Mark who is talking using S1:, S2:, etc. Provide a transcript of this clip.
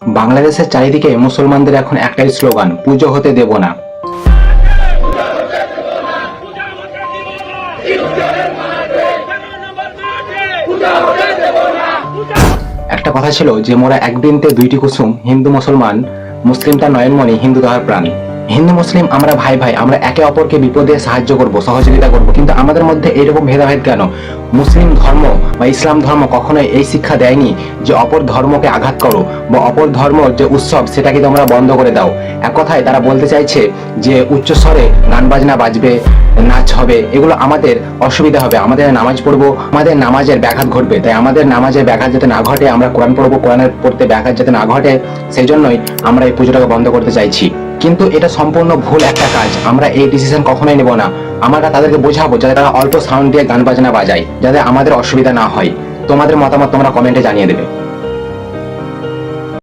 S1: বাংলাদেশের চারিদিকে মুসলমানদের এখন একটাই স্লোগান, পুজো হতে দেব না। একটা কথা ছিল যে মোরা এক বৃন্তে দুইটি কুসুম, হিন্দু মুসলমান, মুসলিম তার নয়নমণি, হিন্দু তাহার প্রাণ। হিন্দু মুসলিম আমরা ভাই ভাই, আমরা একে অপরকে বিপদে সাহায্য করব, সহযোগিতা করব, কিন্তু আমাদের মধ্যে এইরকম ভেদাভেদ কেন? মুসলিম ধর্ম বা ইসলাম ধর্ম কখনোই এই শিক্ষা দেয়নি যে অপর ধর্মকে আঘাত করো বা অপর ধর্ম যে উৎসব সেটাকে তোমরা বন্ধ করে দাও। এক কথায় তারা বলতে চাইছে যে উচ্চস্বরে গান বাজনা বাজবে, নাচ হবে, এগুলো আমাদের অসুবিধা হবে, আমাদের নামাজ পড়বো, আমাদের নামাজের ব্যাঘাত ঘটবে। তাই আমাদের নামাজের ব্যাঘাত যাতে না ঘটে, আমরা কোরআন পড়বো, কোরআনের পড়তে ব্যাঘাত যাতে না ঘটে, সেই জন্যই আমরা এই পুজোটাকে বন্ধ করতে চাইছি। কিন্তু এটা সম্পূর্ণ ভুল একটা কাজ, আমরা এই ডিসিশন কখনোই নেব না। আমরা তাদেরকে বোঝাবো যাতে তারা অল্প সাউন্ড দিয়ে গান বাজনা বাজায়, যাতে আমাদের অসুবিধা না হয়। তোমাদের মতামত তোমরা কমেন্টে জানিয়ে দেবে।